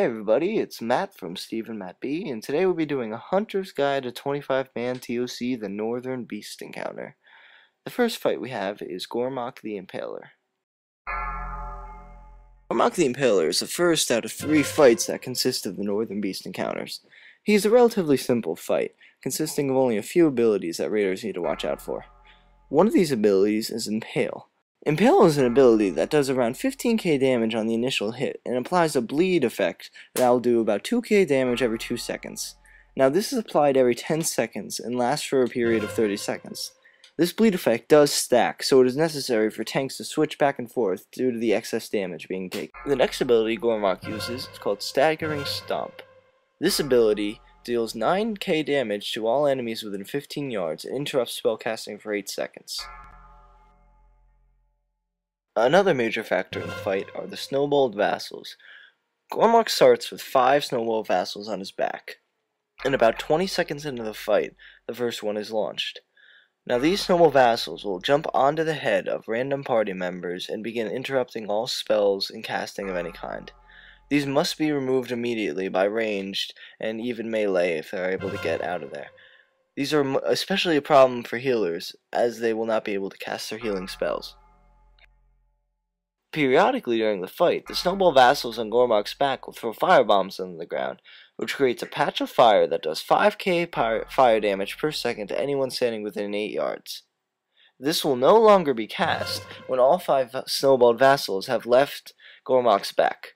Hey everybody, it's Matt from SteveandMattB, and today we'll be doing a Hunter's Guide to 25-man TOC, the Northern Beast Encounter. The first fight we have is Gormok the Impaler. Gormok the Impaler is the first out of 3 fights that consist of the Northern Beast Encounters. He is a relatively simple fight, consisting of only a few abilities that raiders need to watch out for. One of these abilities is Impale. Impale is an ability that does around 15k damage on the initial hit and applies a bleed effect that will do about 2k damage every 2 seconds. Now this is applied every 10 seconds and lasts for a period of 30 seconds. This bleed effect does stack, so it is necessary for tanks to switch back and forth due to the excess damage being taken. The next ability Gormok uses is called Staggering Stomp. This ability deals 9k damage to all enemies within 15 yards and interrupts spellcasting for 8 seconds. Another major factor in the fight are the snowballed vassals. Gormok starts with 5 snowball vassals on his back, and about 20 seconds into the fight, the first one is launched. Now these snowball vassals will jump onto the head of random party members and begin interrupting all spells and casting of any kind. These must be removed immediately by ranged and even melee if they're able to get out of there. These are especially a problem for healers, as they will not be able to cast their healing spells. Periodically during the fight, the snowball vassals on Gormok's back will throw firebombs on the ground, which creates a patch of fire that does 5k fire damage per second to anyone standing within 8 yards. This will no longer be cast when all 5 snowballed vassals have left Gormok's back.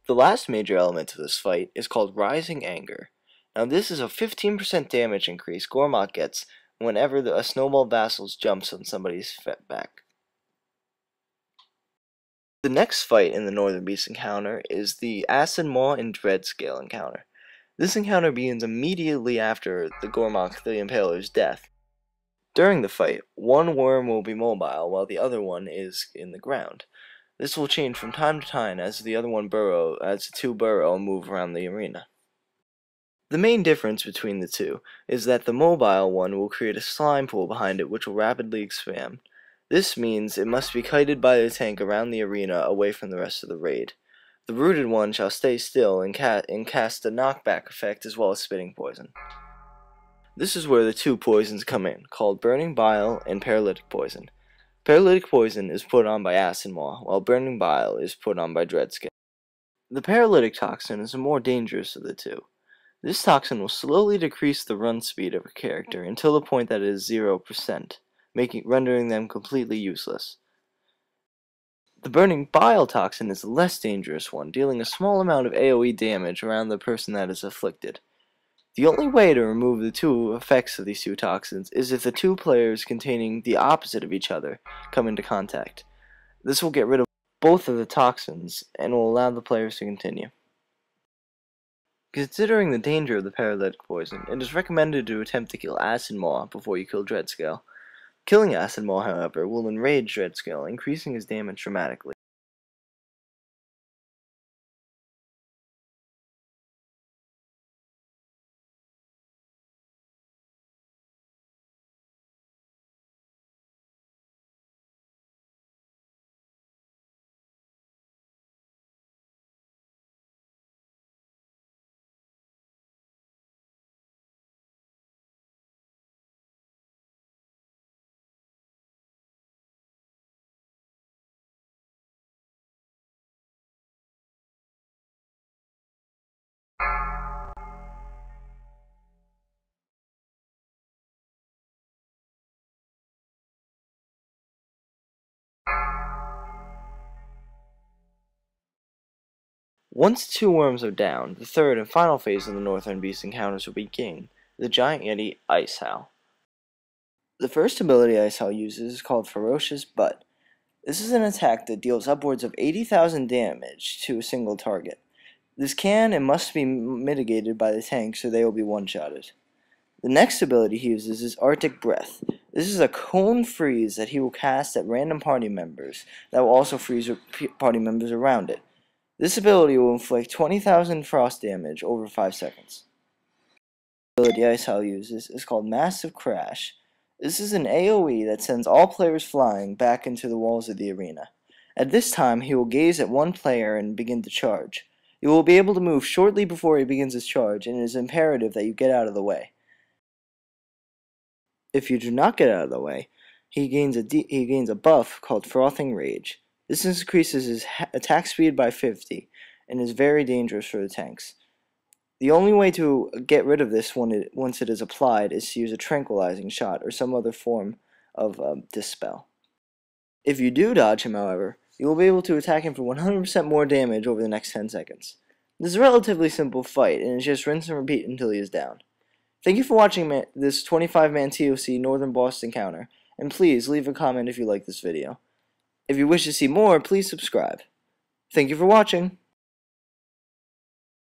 The last major element of this fight is called Rising Anger. Now this is a 15% damage increase Gormok gets whenever a snowballed vassal jumps on somebody's back. The next fight in the Northern Beast encounter is the Acid Maw and Dread Scale encounter. This encounter begins immediately after the Gormok the Impaler's death. During the fight, one worm will be mobile while the other one is in the ground. This will change from time to time as the two burrow and move around the arena. The main difference between the two is that the mobile one will create a slime pool behind it which will rapidly expand. This means it must be kited by the tank around the arena away from the rest of the raid. The rooted one shall stay still and cast a knockback effect as well as spitting poison. This is where the 2 poisons come in, called Burning Bile and Paralytic Poison. Paralytic Poison is put on by Acid Maw, while Burning Bile is put on by Dread Scale. The Paralytic Toxin is the more dangerous of the 2. This toxin will slowly decrease the run speed of a character until the point that it is 0%. Rendering them completely useless. The Burning Bile toxin is the less dangerous one, dealing a small amount of AoE damage around the person that is afflicted. The only way to remove the 2 effects of these 2 toxins is if the 2 players containing the opposite of each other come into contact. This will get rid of both of the toxins and will allow the players to continue. Considering the danger of the Paralytic Poison, it is recommended to attempt to kill Acid Maw before you kill Dread Scale. Killing Acid Maw, however, will enrage Dread Scale, increasing his damage dramatically. Once 2 worms are down, the third and final phase of the Northern Beast encounters will begin, the Giant Yeti Ice Howl. The first ability Ice Howl uses is called Ferocious Butt. This is an attack that deals upwards of 80,000 damage to a single target. This can and must be mitigated by the tank, so they will be one-shotted. The next ability he uses is Arctic Breath. This is a cone freeze that he will cast at random party members that will also freeze party members around it. This ability will inflict 20,000 frost damage over 5 seconds. The ability Ice Howl uses is called Massive Crash. This is an AoE that sends all players flying back into the walls of the arena. At this time, he will gaze at one player and begin to charge. You will be able to move shortly before he begins his charge, and it is imperative that you get out of the way. If you do not get out of the way, he gains a buff called Frothing Rage. This increases his attack speed by 50 and is very dangerous for the tanks. The only way to get rid of this once it is applied is to use a tranquilizing shot or some other form of dispel. If you do dodge him, however, you will be able to attack him for 100% more damage over the next 10 seconds. This is a relatively simple fight, and it's just rinse and repeat until he is down. Thank you for watching this 25-man TOC Northern Boss encounter, and please leave a comment if you like this video. If you wish to see more, please subscribe. Thank you for watching.